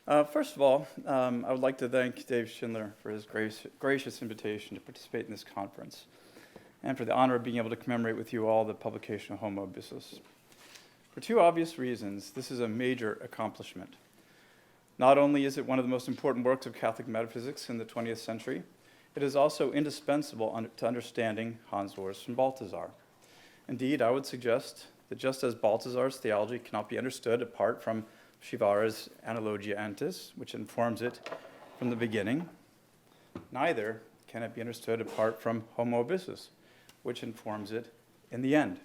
First of all, I would like to thank Dave Schindler for his gracious invitation to participate in this conference, and for the honor of being able to commemorate with you all the publication of Homo Abyssus. For two obvious reasons, this is a major accomplishment. Not only is it one of the most important works of Catholic metaphysics in the 20th century, it is also indispensable to understanding Hans Urs von Balthasar. Indeed, I would suggest that just as Balthasar's theology cannot be understood apart from Shivara's Analogia Antis, which informs it from the beginning, neither can it be understood apart from Homo Abyssus, which informs it in the end.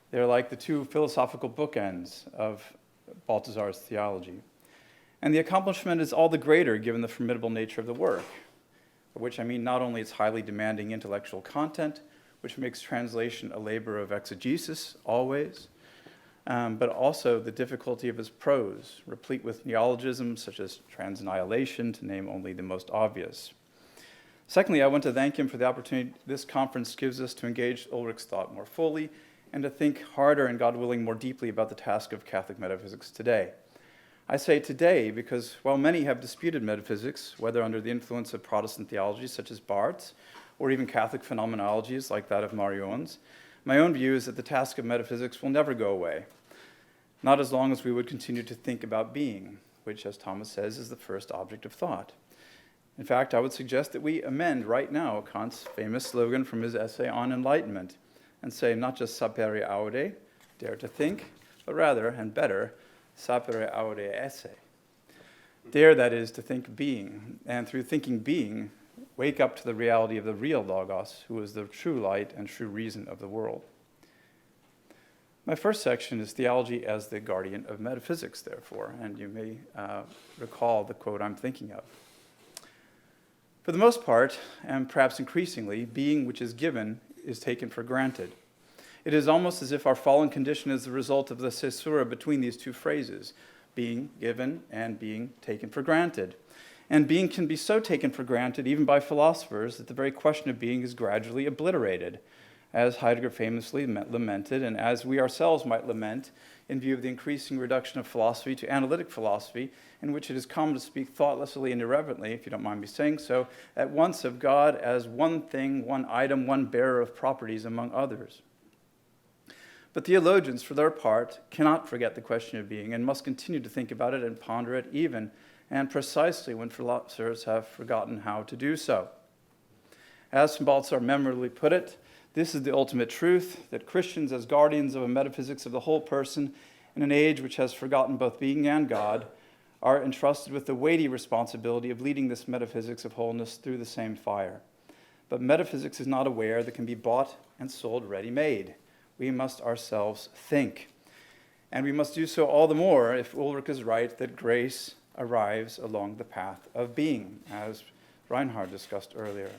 They're like the two philosophical bookends of Balthasar's theology. And the accomplishment is all the greater given the formidable nature of the work, by which I mean not only its highly demanding intellectual content, which makes translation a labor of exegesis always, but also the difficulty of his prose, replete with neologisms such as transannihilation, to name only the most obvious. Secondly, I want to thank him for the opportunity this conference gives us to engage Ulrich's thought more fully and to think harder and, God willing, more deeply about the task of Catholic metaphysics today. I say today because while many have disputed metaphysics, whether under the influence of Protestant theologies such as Barth's, or even Catholic phenomenologies like that of Marion's, my own view is that the task of metaphysics will never go away, not as long as we would continue to think about being, which, as Thomas says, is the first object of thought. In fact, I would suggest that we amend right now Kant's famous slogan from his essay on enlightenment and say not just sapere aude, dare to think, but rather, and better, sapere aude esse. Dare, that is, to think being, and through thinking being, wake up to the reality of the real Logos, who is the true light and true reason of the world. My first section is theology as the guardian of metaphysics, therefore, and you may recall the quote I'm thinking of. For the most part, and perhaps increasingly, being which is given is taken for granted. It is almost as if our fallen condition is the result of the caesura between these two phrases, being given and being taken for granted. And being can be so taken for granted, even by philosophers, that the very question of being is gradually obliterated, as Heidegger famously lamented, and as we ourselves might lament in view of the increasing reduction of philosophy to analytic philosophy, in which it is common to speak thoughtlessly and irreverently, if you don't mind me saying so, at once of God as one thing, one item, one bearer of properties among others. But theologians, for their part, cannot forget the question of being and must continue to think about it and ponder it even and precisely when philosophers have forgotten how to do so. As von Balthasar memorably put it, this is the ultimate truth, that Christians, as guardians of a metaphysics of the whole person, in an age which has forgotten both being and God, are entrusted with the weighty responsibility of leading this metaphysics of wholeness through the same fire. But metaphysics is not a ware that can be bought and sold ready-made. We must ourselves think. And we must do so all the more if Ulrich is right that grace arrives along the path of being, as Reinhard discussed earlier.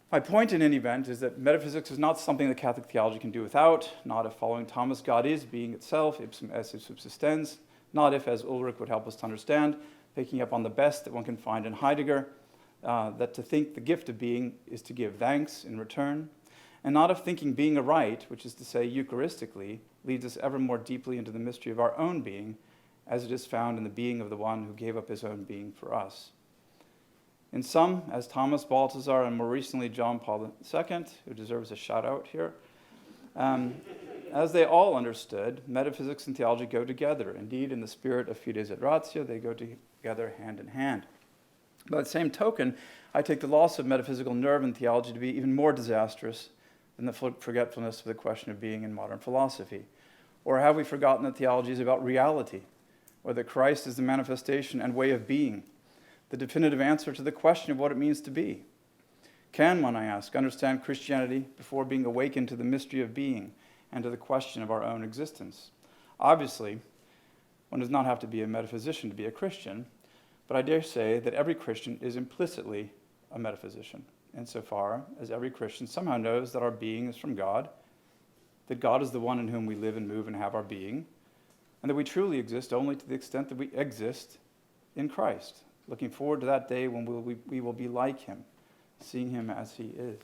My point in any event is that metaphysics is not something that Catholic theology can do without, not if, following Thomas, God is being itself, ipsum esse subsistens, not if, as Ulrich would help us to understand, picking up on the best that one can find in Heidegger, that to think the gift of being is to give thanks in return, and not if thinking being aright, which is to say Eucharistically, leads us ever more deeply into the mystery of our own being, as it is found in the being of the one who gave up his own being for us. In sum, as Thomas, Balthasar, and more recently John Paul II, who deserves a shout out here, as they all understood, metaphysics and theology go together. Indeed, in the spirit of fides et ratio, they go together hand in hand. By the same token, I take the loss of metaphysical nerve in theology to be even more disastrous than the forgetfulness of the question of being in modern philosophy. Or have we forgotten that theology is about reality, or that Christ is the manifestation and way of being, the definitive answer to the question of what it means to be? Can one, I ask, understand Christianity before being awakened to the mystery of being and to the question of our own existence? Obviously, one does not have to be a metaphysician to be a Christian, but I dare say that every Christian is implicitly a metaphysician, insofar as every Christian somehow knows that our being is from God, that God is the one in whom we live and move and have our being, and that we truly exist only to the extent that we exist in Christ, looking forward to that day when we will be like him, seeing him as he is.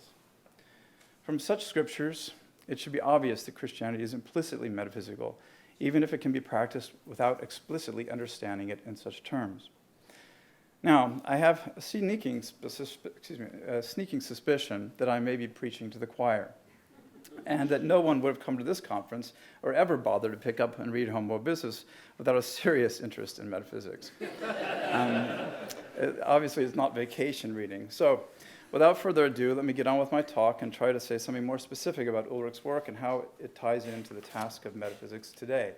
From such scriptures, it should be obvious that Christianity is implicitly metaphysical, even if it can be practiced without explicitly understanding it in such terms. Now, I have a sneaking suspicion that I may be preaching to the choir, and that no one would have come to this conference or ever bothered to pick up and read Homo Abyssus without a serious interest in metaphysics. Obviously, it's not vacation reading. So, without further ado, let me get on with my talk and try to say something more specific about Ulrich's work and how it ties into the task of metaphysics today.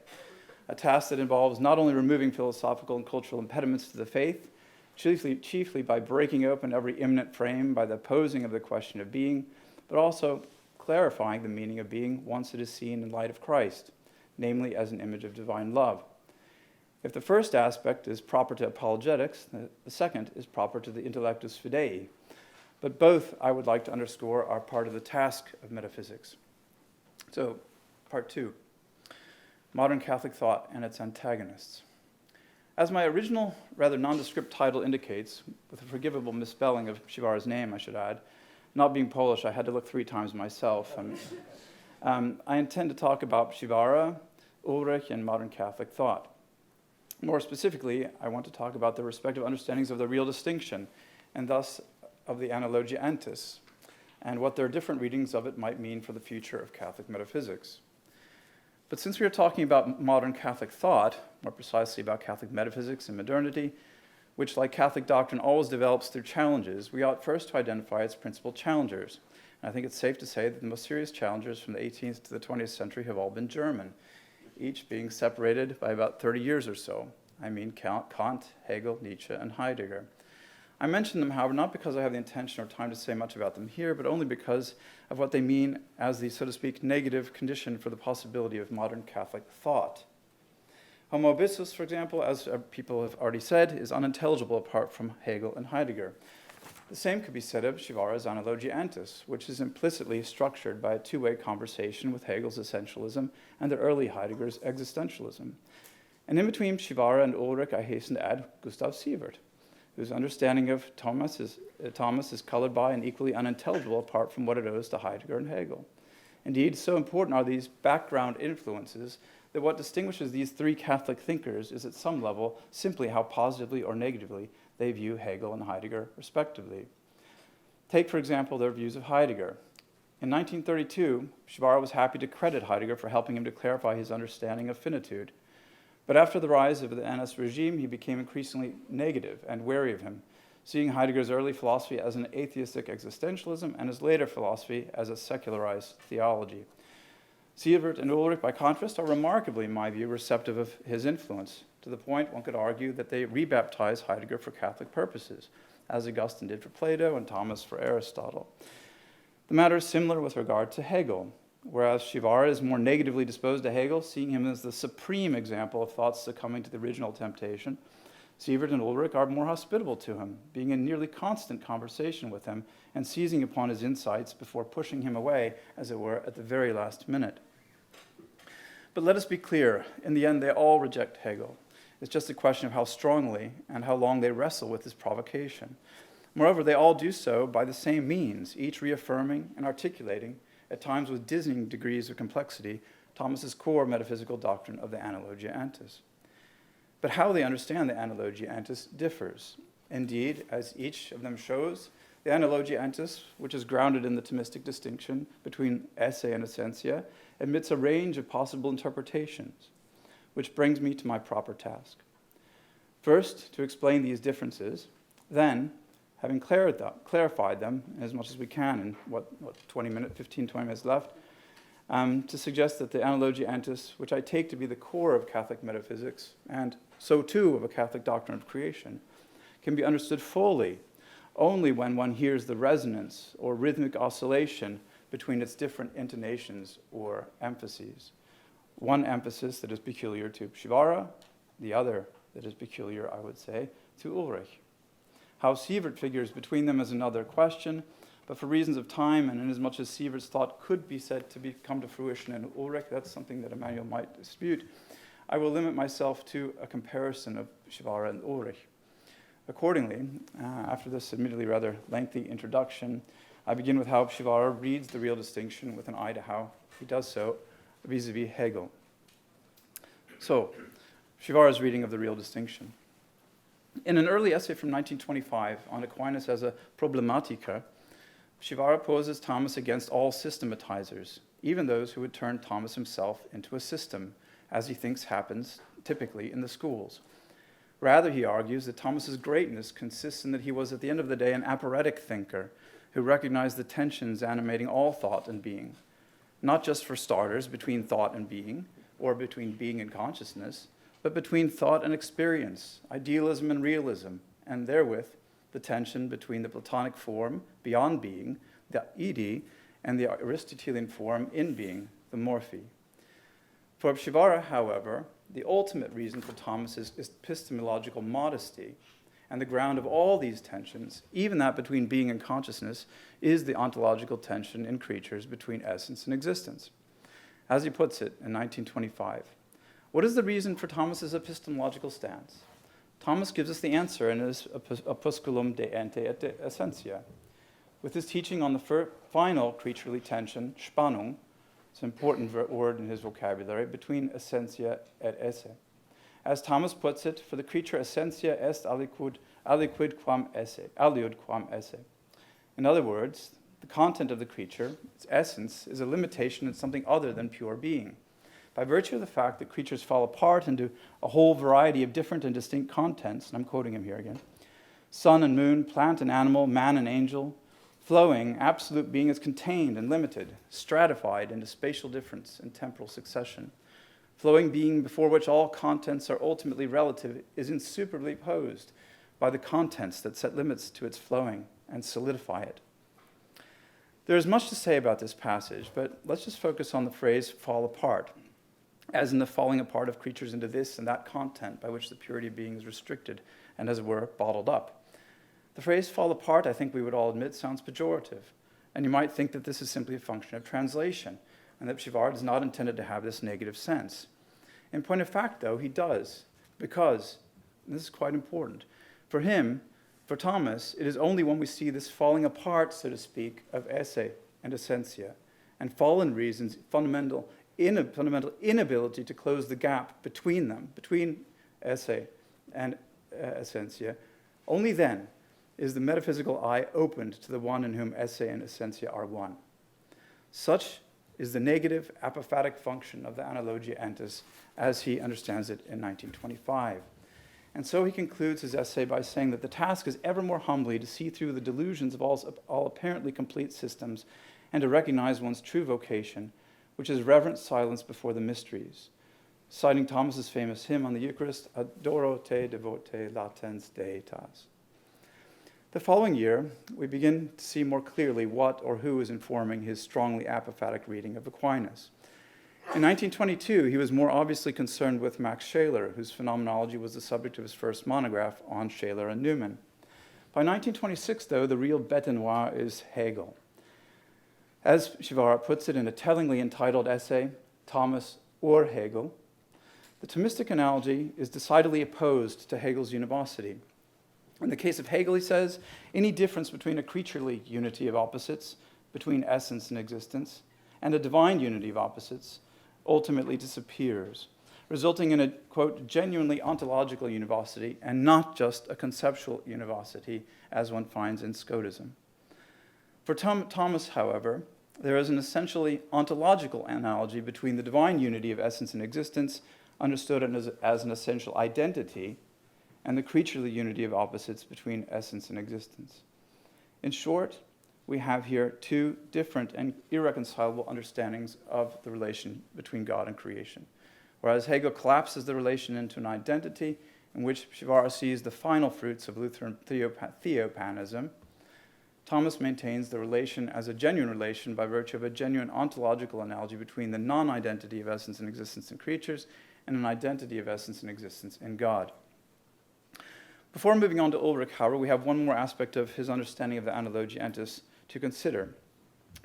A task that involves not only removing philosophical and cultural impediments to the faith, chiefly by breaking open every immanent frame by the posing of the question of being, but also clarifying the meaning of being once it is seen in light of Christ, namely as an image of divine love. If the first aspect is proper to apologetics, the second is proper to the intellectus fidei. But both, I would like to underscore, are part of the task of metaphysics. So, part 2, modern Catholic thought and its antagonists. As my original, rather nondescript title indicates, with a forgivable misspelling of Shivara's name, I should add, not being Polish, I had to look 3 times myself. I intend to talk about Shivara, Ulrich, and modern Catholic thought. More specifically, I want to talk about the respective understandings of the real distinction, and thus of the analogia antis, and what their different readings of it might mean for the future of Catholic metaphysics. But since we are talking about modern Catholic thought, more precisely about Catholic metaphysics and modernity, which, like Catholic doctrine, always develops through challenges, we ought first to identify its principal challengers. And I think it's safe to say that the most serious challengers from the 18th to the 20th century have all been German, each being separated by about 30 years or so. I mean Kant, Hegel, Nietzsche, and Heidegger. I mention them, however, not because I have the intention or time to say much about them here, but only because of what they mean as the, so to speak, negative condition for the possibility of modern Catholic thought. Homo Abyssus, for example, as people have already said, is unintelligible apart from Hegel and Heidegger. The same could be said of Shivara's Analogia Antis, which is implicitly structured by a two-way conversation with Hegel's essentialism and the early Heidegger's existentialism. And in between Shivara and Ulrich, I hasten to add Gustav Sievert, whose understanding of Thomas is colored by and equally unintelligible apart from what it owes to Heidegger and Hegel. Indeed, so important are these background influences that what distinguishes these 3 Catholic thinkers is at some level simply how positively or negatively they view Hegel and Heidegger, respectively. Take, for example, their views of Heidegger. In 1932, Shivara was happy to credit Heidegger for helping him to clarify his understanding of finitude. But after the rise of the NS regime, he became increasingly negative and wary of him, seeing Heidegger's early philosophy as an atheistic existentialism and his later philosophy as a secularized theology. Sievert and Ulrich, by contrast, are remarkably, in my view, receptive of his influence, to the point one could argue that they rebaptize Heidegger for Catholic purposes, as Augustine did for Plato and Thomas for Aristotle. The matter is similar with regard to Hegel, whereas Shivara is more negatively disposed to Hegel, seeing him as the supreme example of thought succumbing to the original temptation. Sievert and Ulrich are more hospitable to him, being in nearly constant conversation with him and seizing upon his insights before pushing him away, as it were, at the very last minute. But let us be clear, in the end they all reject Hegel. It's just a question of how strongly and how long they wrestle with his provocation. Moreover, they all do so by the same means, each reaffirming and articulating, at times with dizzying degrees of complexity, Thomas's core metaphysical doctrine of the Analogia Antis. But how they understand the Analogia Antis differs. Indeed, as each of them shows, the Analogia Antis, which is grounded in the Thomistic distinction between esse and essentia, admits a range of possible interpretations, which brings me to my proper task. First, to explain these differences, then, having clarified them as much as we can in 15, 20 minutes left, to suggest that the Analogia Antis, which I take to be the core of Catholic metaphysics, and so too of a Catholic doctrine of creation, can be understood fully only when one hears the resonance or rhythmic oscillation between its different intonations or emphases. One emphasis that is peculiar to Shivara, the other that is peculiar, I would say, to Ulrich. How Sievert figures between them is another question, but for reasons of time and inasmuch as Sievert's thought could be said to come to fruition in Ulrich, that's something that Emmanuel might dispute, I will limit myself to a comparison of Shivara and Ulrich. Accordingly, after this admittedly rather lengthy introduction, I begin with how Shivara reads the real distinction with an eye to how he does so vis-a-vis Hegel. So, Shivara's reading of the real distinction. In an early essay from 1925 on Aquinas as a problematica, Shivara poses Thomas against all systematizers, even those who would turn Thomas himself into a system, as he thinks happens typically in the schools. Rather, he argues that Thomas's greatness consists in that he was, at the end of the day, an aphoretic thinker who recognized the tensions animating all thought and being, not just for starters between thought and being, or between being and consciousness, but between thought and experience, idealism and realism, and therewith the tension between the Platonic form, beyond being, the ide, and the Aristotelian form, in being, the morphe. For Shivara, however, the ultimate reason for Thomas's epistemological modesty, and the ground of all these tensions, even that between being and consciousness, is the ontological tension in creatures between essence and existence. As he puts it in 1925, what is the reason for Thomas's epistemological stance? Thomas gives us the answer in his Opusculum de Ente et de Essentia. With his teaching on the final creaturely tension, Spannung, it's an important word in his vocabulary, between essentia et esse. As Thomas puts it, for the creature essentia est aliquid quam esse, aliud quam esse. In other words, the content of the creature, its essence, is a limitation in something other than pure being. By virtue of the fact that creatures fall apart into a whole variety of different and distinct contents, and I'm quoting him here again, sun and moon, plant and animal, man and angel, flowing, absolute being is contained and limited, stratified into spatial difference and temporal succession. Flowing being before which all contents are ultimately relative is insuperably opposed by the contents that set limits to its flowing and solidify it. There is much to say about this passage, but let's just focus on the phrase fall apart, as in the falling apart of creatures into this and that content by which the purity of being is restricted and, as it were, bottled up. The phrase fall apart, I think we would all admit, sounds pejorative, and you might think that this is simply a function of translation, and that Shivara is not intended to have this negative sense. In point of fact, though, he does, because, and this is quite important, for him, for Thomas, it is only when we see this falling apart, so to speak, of esse and essentia, and fallen reasons, fundamental inability to close the gap between them, between esse and essentia, only then is the metaphysical eye opened to the one in whom esse and essentia are one. Such is the negative apophatic function of the Analogia Entis as he understands it in 1925. And so he concludes his essay by saying that the task is ever more humbly to see through the delusions of all apparently complete systems and to recognize one's true vocation, which is reverent silence before the mysteries. Citing Thomas's famous hymn on the Eucharist, Adoro te devote latens deitas. The following year, we begin to see more clearly what or who is informing his strongly apophatic reading of Aquinas. In 1922, he was more obviously concerned with Max Scheler, whose phenomenology was the subject of his first monograph on Scheler and Newman. By 1926, though, the real bête noire is Hegel. As Shivara puts it in a tellingly entitled essay, Thomas or Hegel, the Thomistic analogy is decidedly opposed to Hegel's univocity. In the case of Hegel, he says, any difference between a creaturely unity of opposites, between essence and existence, and a divine unity of opposites, ultimately disappears, resulting in a, quote, genuinely ontological univocity and not just a conceptual univocity, as one finds in Scotism. For Thomas, however, there is an essentially ontological analogy between the divine unity of essence and existence, understood as an essential identity, and the creaturely unity of opposites between essence and existence. In short, we have here two different and irreconcilable understandings of the relation between God and creation. Whereas Hegel collapses the relation into an identity in which Shivara sees the final fruits of Lutheran theopanism, Thomas maintains the relation as a genuine relation by virtue of a genuine ontological analogy between the non-identity of essence and existence in creatures and an identity of essence and existence in God. Before moving on to Ulrich, however, we have one more aspect of his understanding of the Analogia Entis to consider,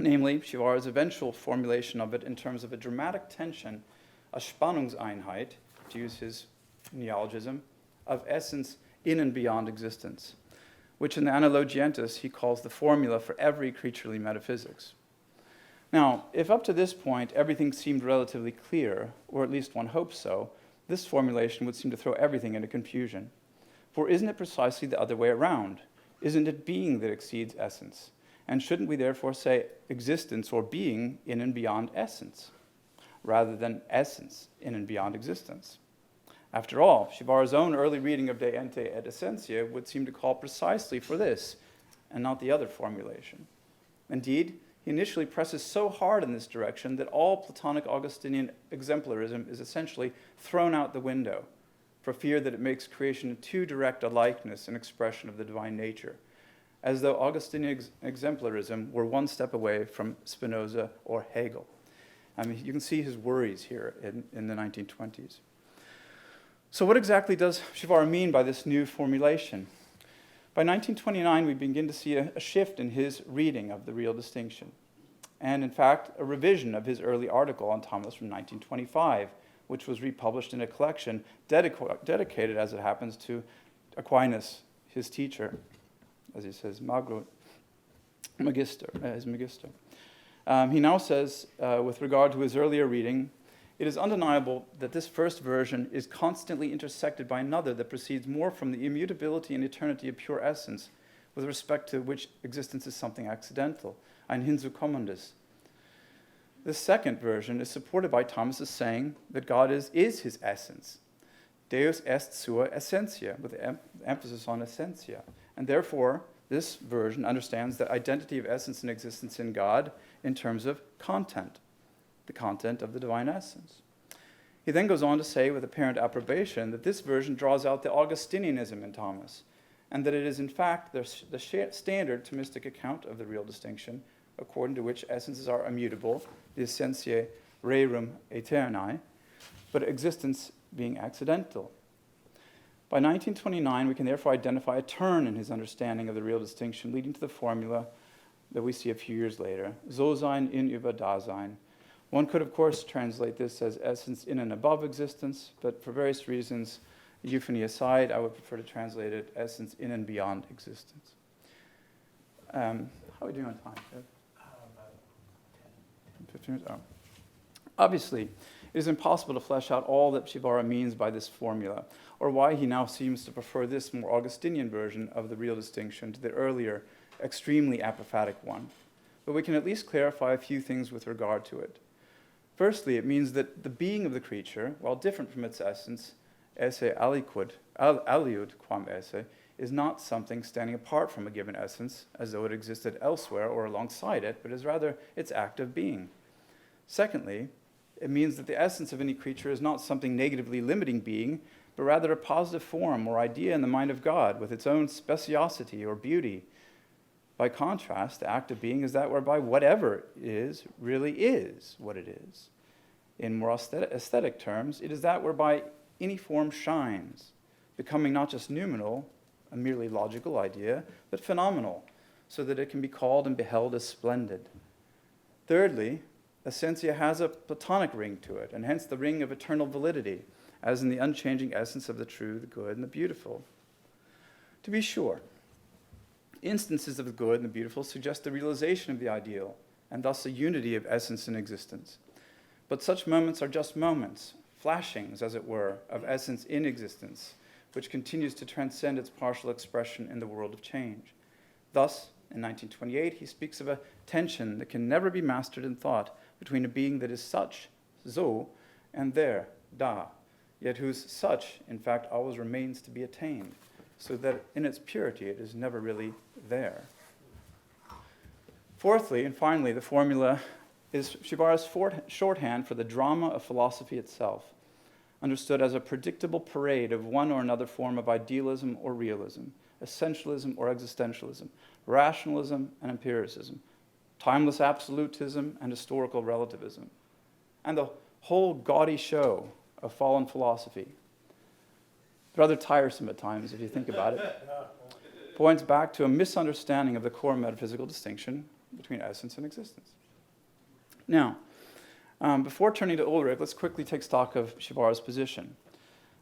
namely Shivara's eventual formulation of it in terms of a dramatic tension, a Spannungseinheit, to use his neologism, of essence in and beyond existence, which in the Analogia Entis he calls the formula for every creaturely metaphysics. Now, if up to this point everything seemed relatively clear, or at least one hopes so, This formulation would seem to throw everything into confusion. For isn't it precisely the other way around? Isn't it being that exceeds essence? And shouldn't we therefore say existence or being in and beyond essence, rather than essence in and beyond existence? After all, Shivara's own early reading of De Ente et Essentia would seem to call precisely for this, and not the other formulation. Indeed, he initially presses so hard in this direction that all Platonic Augustinian exemplarism is essentially thrown out the window, for fear that it makes creation too direct a likeness and expression of the divine nature, as though Augustinian exemplarism were one step away from Spinoza or Hegel. I mean, you can see his worries here in the 1920s. So what exactly does Shivara mean by this new formulation? By 1929, we begin to see a shift in his reading of the real distinction, and in fact, a revision of his early article on Thomas from 1925, which was republished in a collection dedicated, as it happens, to Aquinas, his teacher, as he says, his magister. He now says, with regard to his earlier reading, it is undeniable that this first version is constantly intersected by another that proceeds more from the immutability and eternity of pure essence, with respect to which existence is something accidental, ein hinzu commundus. This second version is supported by Thomas's saying that God is his essence. Deus est sua essentia, with emphasis on essentia. And therefore, this version understands the identity of essence and existence in God in terms of content, the content of the divine essence. He then goes on to say with apparent approbation that this version draws out the Augustinianism in Thomas, and that it is in fact the standard Thomistic account of the real distinction, according to which essences are immutable, the essentiae rerum aeternae, but existence being accidental. By 1929, we can therefore identify a turn in his understanding of the real distinction, leading to the formula that we see a few years later, So-Sein in über Dasein. One could, of course, translate this as essence in and above existence, but for various reasons, euphony aside, I would prefer to translate it essence in and beyond existence. How are we doing on time? 15 minutes? Oh. Obviously, it is impossible to flesh out all that Shivara means by this formula, or why he now seems to prefer this more Augustinian version of the real distinction to the earlier, extremely apophatic one. But we can at least clarify a few things with regard to it. Firstly, it means that the being of the creature, while different from its essence, esse aliud quam esse, is not something standing apart from a given essence, as though it existed elsewhere or alongside it, but is rather its act of being. Secondly, it means that the essence of any creature is not something negatively limiting being, but rather a positive form or idea in the mind of God with its own speciosity or beauty. By contrast, the act of being is that whereby whatever is really is what it is. In more aesthetic terms, it is that whereby any form shines, becoming not just noumenal, a merely logical idea, but phenomenal, so that it can be called and beheld as splendid. Thirdly, essentia has a Platonic ring to it, and hence the ring of eternal validity, as in the unchanging essence of the true, the good, and the beautiful. To be sure, instances of the good and the beautiful suggest the realization of the ideal, and thus a unity of essence and existence. But such moments are just moments, flashings, as it were, of essence in existence, which continues to transcend its partial expression in the world of change. Thus, in 1928, he speaks of a tension that can never be mastered in thought between a being that is such, so, and there, da, yet whose such, in fact, always remains to be attained, so that in its purity it is never really there. Fourthly, and finally, the formula is Shivara's shorthand for the drama of philosophy itself, understood as a predictable parade of one or another form of idealism or realism, essentialism or existentialism, rationalism and empiricism, timeless absolutism and historical relativism, and the whole gaudy show of fallen philosophy, rather tiresome at times if you think about it, points back to a misunderstanding of the core metaphysical distinction between essence and existence. Now, before turning to Ulrich, let's quickly take stock of Shivara's position,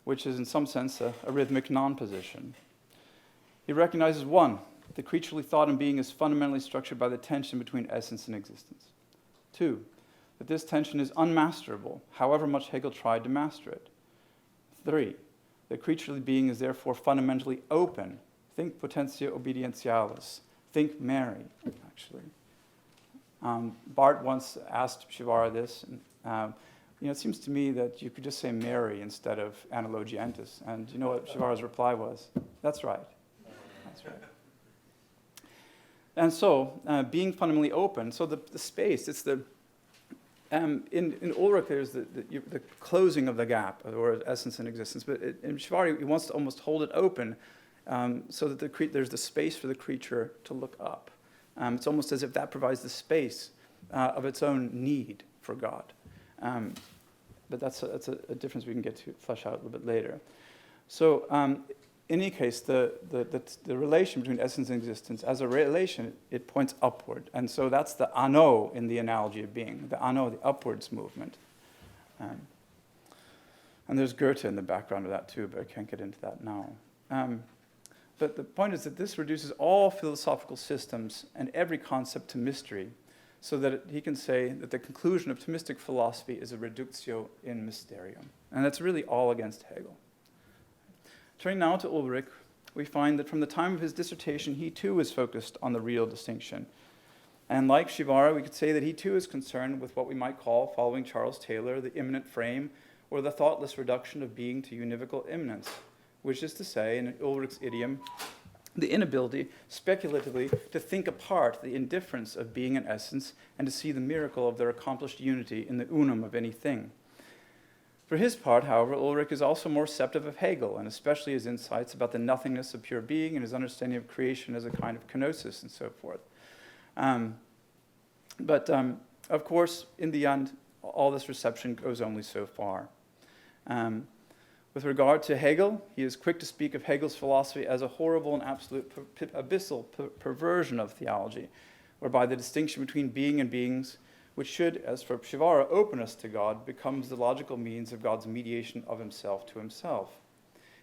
which is in some sense a rhythmic non-position. He recognizes, one, that creaturely thought and being is fundamentally structured by the tension between essence and existence. Two, that this tension is unmasterable, however much Hegel tried to master it. 3, the creaturely being is therefore fundamentally open. Think potentia obedientialis. Think Mary, actually. Barth once asked Shivara this, and it seems to me that you could just say Mary instead of analogientis. And you know what Shivara's reply was? That's right. That's right. And so, being fundamentally open, so the space, it's the, in Ulrich there's the closing of the gap, or essence and existence, but in Shivara he wants to almost hold it open so that there's the space for the creature to look up. It's almost as if that provides the space of its own need for God. But that's a difference we can get to flesh out a little bit later. So in any case, the relation between essence and existence, as a relation, it points upward. And so that's the ano in the analogy of being, the ano, the upwards movement. And there's Goethe in the background of that too, but I can't get into that now. But the point is that this reduces all philosophical systems and every concept to mystery, so that he can say that the conclusion of Thomistic philosophy is a reductio in mysterium. And that's really all against Hegel. Turning now to Ulrich, we find that from the time of his dissertation, he too is focused on the real distinction. And like Shivara, we could say that he too is concerned with what we might call, following Charles Taylor, the immanent frame, or the thoughtless reduction of being to univocal immanence, which is to say, in Ulrich's idiom, the inability, speculatively, to think apart the indifference of being and essence and to see the miracle of their accomplished unity in the unum of any thing. For his part, however, Ulrich is also more receptive of Hegel, and especially his insights about the nothingness of pure being and his understanding of creation as a kind of kenosis and so forth. But of course, in the end, all this reception goes only so far. With regard to Hegel, he is quick to speak of Hegel's philosophy as a horrible and absolute abyssal perversion of theology, whereby the distinction between being and beings, which should, as for Shivara, open us to God, becomes the logical means of God's mediation of himself to himself.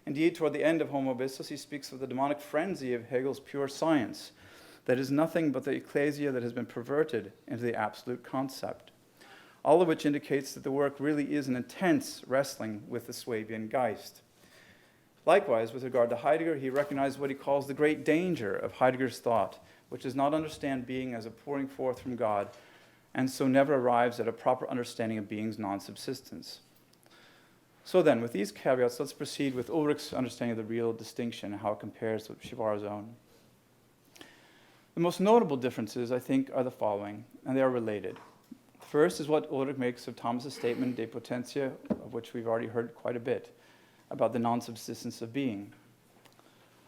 Indeed, toward the end of Homo Abyssus, he speaks of the demonic frenzy of Hegel's pure science, that is nothing but the ecclesia that has been perverted into the absolute concept. All of which indicates that the work really is an intense wrestling with the Swabian Geist. Likewise, with regard to Heidegger, he recognized what he calls the great danger of Heidegger's thought, which does not understand being as a pouring forth from God, and so never arrives at a proper understanding of being's non-subsistence. So then, with these caveats, let's proceed with Ulrich's understanding of the real distinction and how it compares with Shivara's own. The most notable differences, I think, are the following, and they are related. First is what Ulrich makes of Thomas's statement de potentia, of which we've already heard quite a bit, about the non-subsistence of being.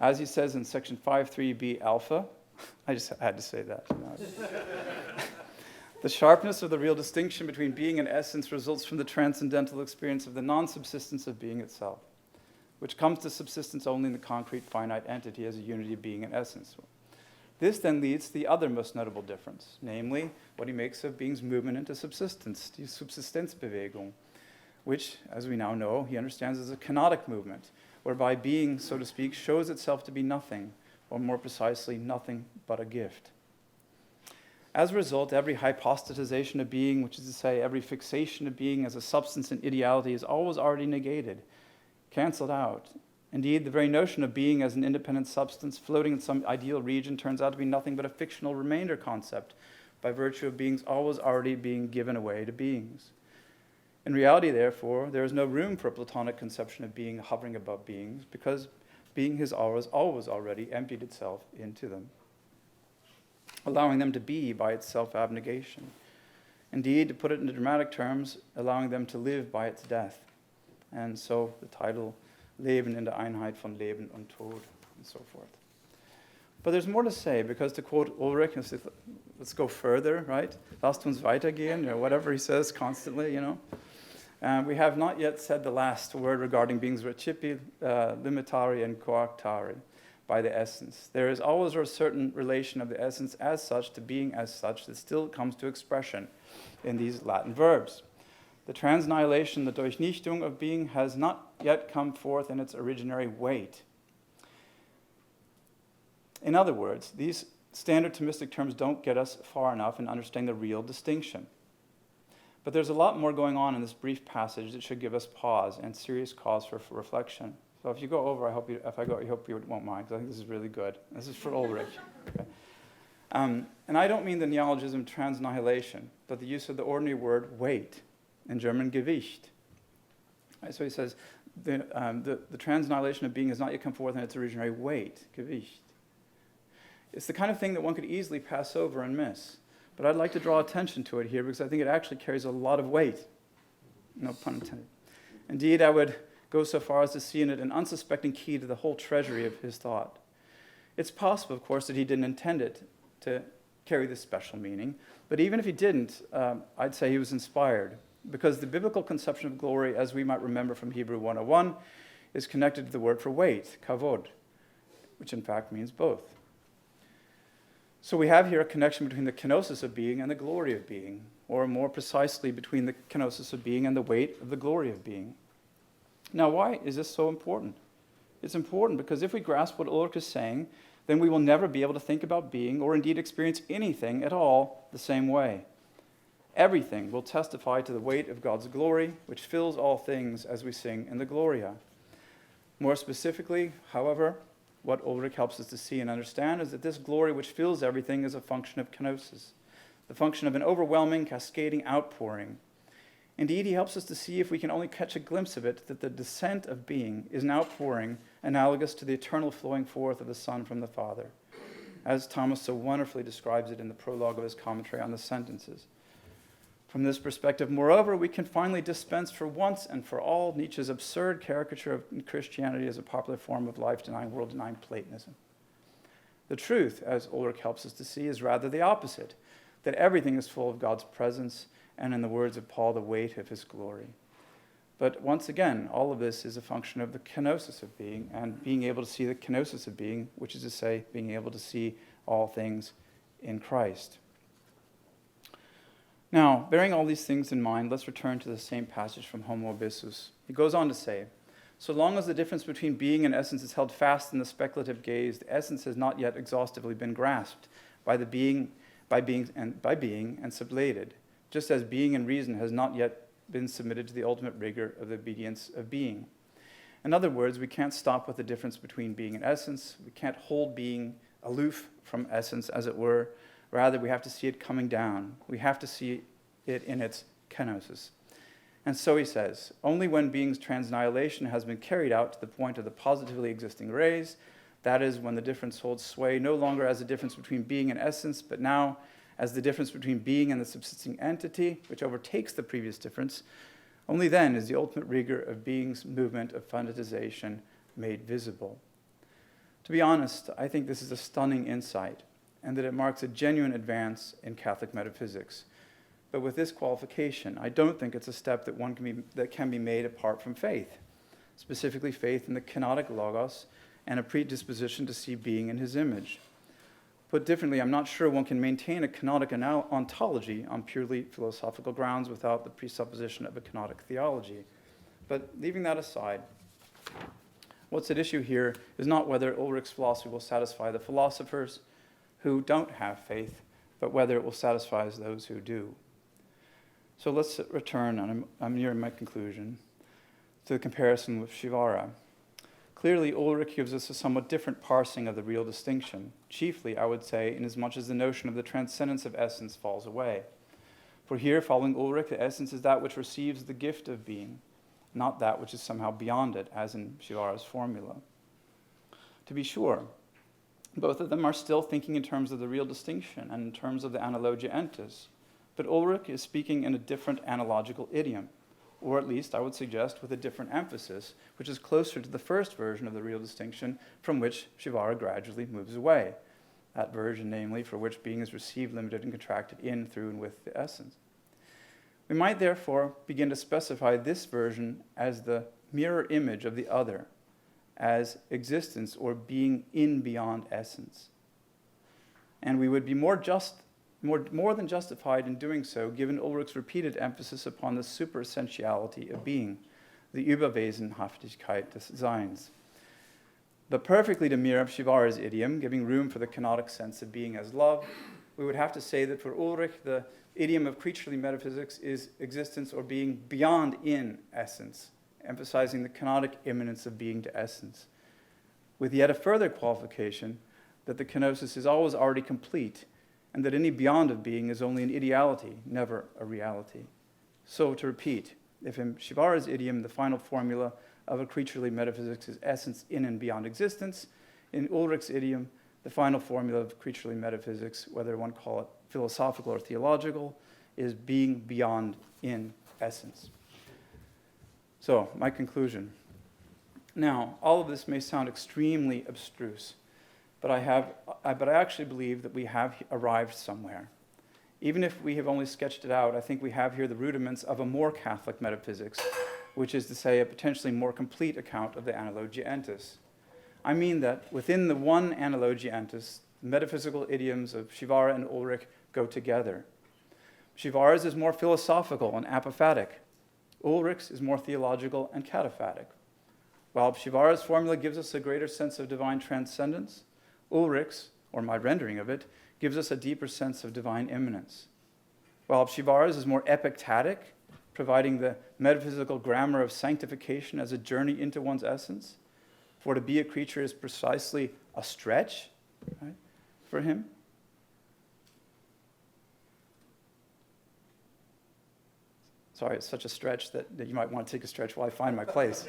As he says in section 5.3b alpha, I just had to say that. The sharpness of the real distinction between being and essence results from the transcendental experience of the non-subsistence of being itself, which comes to subsistence only in the concrete finite entity as a unity of being and essence. This then leads to the other most notable difference, namely what he makes of being's movement into subsistence, die Subsistenzbewegung, which, as we now know, he understands as a kenotic movement, whereby being, so to speak, shows itself to be nothing, or more precisely, nothing but a gift. As a result, every hypostatization of being, which is to say, every fixation of being as a substance and ideality, is always already negated, cancelled out. Indeed, the very notion of being as an independent substance floating in some ideal region turns out to be nothing but a fictional remainder concept, by virtue of beings always already being given away to beings. In reality, therefore, there is no room for a Platonic conception of being hovering above beings, because being has always already emptied itself into them, allowing them to be by its self-abnegation. Indeed, to put it into dramatic terms, allowing them to live by its death. And so the title, Leben in der Einheit von Leben und Tod, and so forth. But there's more to say, because to quote Ulrich, let's go further, right? Lasst uns weitergehen, or whatever he says constantly, we have not yet said the last word regarding being's recipi, limitari, and coactari, by the essence. There is always a certain relation of the essence as such to being as such that still comes to expression in these Latin verbs. The transnihilation, the Durchnichtung of being, has not yet come forth in its originary weight. In other words, these standard Thomistic terms don't get us far enough in understanding the real distinction. But there's a lot more going on in this brief passage that should give us pause and serious cause for reflection. So if you go over, I hope you won't mind, because I think this is really good. This is for Ulrich. Okay. And I don't mean the neologism of transnihilation, but the use of the ordinary word weight, in German Gewicht. Right, so he says, the transnihilation of being has not yet come forth in its originary weight, Gewicht. It's the kind of thing that one could easily pass over and miss. But I'd like to draw attention to it here because I think it actually carries a lot of weight. No pun intended. Indeed, I would go so far as to see in it an unsuspecting key to the whole treasury of his thought. It's possible, of course, that he didn't intend it to carry this special meaning, but even if he didn't, I'd say he was inspired, because the biblical conception of glory, as we might remember from Hebrew 101, is connected to the word for weight, kavod, which in fact means both. So we have here a connection between the kenosis of being and the glory of being, or more precisely, between the kenosis of being and the weight of the glory of being. Now, why is this so important? It's important because if we grasp what Ulrich is saying, then we will never be able to think about being, or indeed experience anything at all, the same way. Everything will testify to the weight of God's glory, which fills all things, as we sing in the Gloria. More specifically, however, what Ulrich helps us to see and understand is that this glory which fills everything is a function of kenosis, the function of an overwhelming, cascading outpouring. Indeed, he helps us to see, if we can only catch a glimpse of it, that the descent of being is an outpouring analogous to the eternal flowing forth of the Son from the Father, as Thomas so wonderfully describes it in the prologue of his commentary on the sentences. From this perspective, moreover, we can finally dispense for once and for all Nietzsche's absurd caricature of Christianity as a popular form of life-denying, world-denying Platonism. The truth, as Ulrich helps us to see, is rather the opposite, that everything is full of God's presence, and in the words of Paul, the weight of his glory. But once again, all of this is a function of the kenosis of being, and being able to see the kenosis of being, which is to say, being able to see all things in Christ. Now, bearing all these things in mind, let's return to the same passage from Homo Abyssus. He goes on to say, so long as the difference between being and essence is held fast in the speculative gaze, the essence has not yet exhaustively been grasped by being and sublated, just as being and reason has not yet been submitted to the ultimate rigor of the obedience of being. In other words, we can't stop with the difference between being and essence. We can't hold being aloof from essence, as it were. Rather, we have to see it coming down. We have to see it in its kenosis. And so he says, only when being's transnihilation has been carried out to the point of the positively existing rays, that is, when the difference holds sway no longer as a difference between being and essence, but now as the difference between being and the subsisting entity, which overtakes the previous difference, only then is the ultimate rigor of being's movement of finitization made visible. To be honest, I think this is a stunning insight, and that it marks a genuine advance in Catholic metaphysics. But with this qualification, I don't think it's a step that can be made apart from faith, specifically faith in the kenotic logos and a predisposition to see being in his image. Put differently, I'm not sure one can maintain a kenotic ontology on purely philosophical grounds without the presupposition of a kenotic theology. But leaving that aside, what's at issue here is not whether Ulrich's philosophy will satisfy the philosophers who don't have faith, but whether it will satisfy those who do. So let's return, and I'm nearing my conclusion, to the comparison with Shivara. Clearly, Ulrich gives us a somewhat different parsing of the real distinction, chiefly, I would say, inasmuch as the notion of the transcendence of essence falls away. For here, following Ulrich, the essence is that which receives the gift of being, not that which is somehow beyond it, as in Shivara's formula. To be sure, both of them are still thinking in terms of the real distinction and in terms of the analogia entis, but Ulrich is speaking in a different analogical idiom, or at least, I would suggest, with a different emphasis, which is closer to the first version of the real distinction from which Shivara gradually moves away, that version, namely, for which being is received, limited, and contracted in, through, and with the essence. We might therefore begin to specify this version as the mirror image of the other, as existence or being in beyond essence. And we would be more than justified in doing so, given Ulrich's repeated emphasis upon the superessentiality of being, the Überwesenhaftigkeit des Seins. But perfectly to mirror Shivara's idiom, giving room for the kenotic sense of being as love, we would have to say that for Ulrich, the idiom of creaturely metaphysics is existence or being beyond in essence, emphasizing the kenotic immanence of being to essence, with yet a further qualification that the kenosis is always already complete, and that any beyond of being is only an ideality, never a reality. So, to repeat, if in Shivara's idiom the final formula of a creaturely metaphysics is essence in and beyond existence, in Ulrich's idiom, the final formula of creaturely metaphysics, whether one call it philosophical or theological, is being beyond in essence. So, my conclusion. Now, all of this may sound extremely abstruse, but I actually believe that we have arrived somewhere. Even if we have only sketched it out, I think we have here the rudiments of a more Catholic metaphysics, which is to say a potentially more complete account of the analogia entis. I mean that within the one analogia entis, the metaphysical idioms of Shivara and Ulrich go together. Shivara's is more philosophical and apophatic. Ulrich's is more theological and cataphatic. While Shivara's formula gives us a greater sense of divine transcendence, Ulrich's, or my rendering of it, gives us a deeper sense of divine immanence. While Shivara's is more epictatic, providing the metaphysical grammar of sanctification as a journey into one's essence, for to be a creature is precisely a stretch, right, for him. Sorry, it's such a stretch that you might want to take a stretch while I find my place.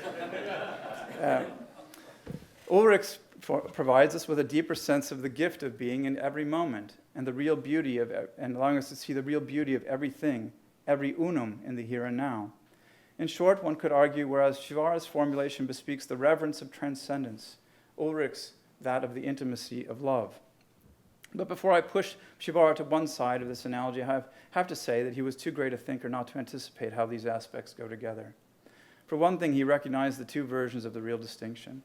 Ulrich provides us with a deeper sense of the gift of being in every moment and the real beauty of, and allowing us to see the real beauty of everything, every unum in the here and now. In short, one could argue, whereas Shivara's formulation bespeaks the reverence of transcendence, Ulrich's that of the intimacy of love. But before I push Shivara to one side of this analogy, I have to say that he was too great a thinker not to anticipate how these aspects go together. For one thing, he recognized the two versions of the real distinction.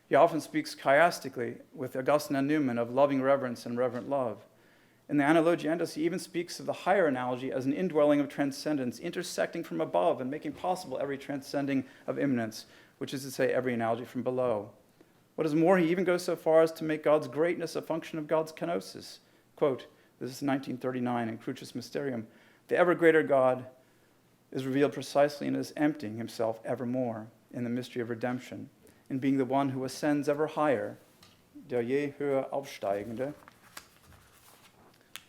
He often speaks chiastically with Augustine and Newman of loving reverence and reverent love. In the Analogia Entis, he even speaks of the higher analogy as an indwelling of transcendence, intersecting from above and making possible every transcending of immanence, which is to say every analogy from below. What is more, he even goes so far as to make God's greatness a function of God's kenosis. Quote, this is 1939 in Crucis Mysterium, the ever greater God is revealed precisely in his emptying himself evermore in the mystery of redemption, in being the one who ascends ever higher, der je höher aufsteigende,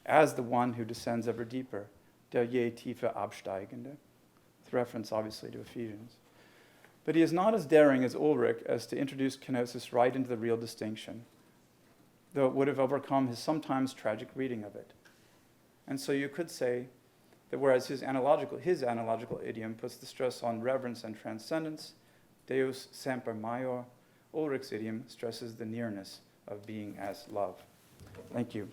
as the one who descends ever deeper, der je tiefer absteigende, with reference obviously to Ephesians. But he is not as daring as Ulrich as to introduce kenosis right into the real distinction, though it would have overcome his sometimes tragic reading of it. And so you could say that whereas his analogical idiom puts the stress on reverence and transcendence, Deus semper maior, Ulrich's idiom stresses the nearness of being as love. Thank you.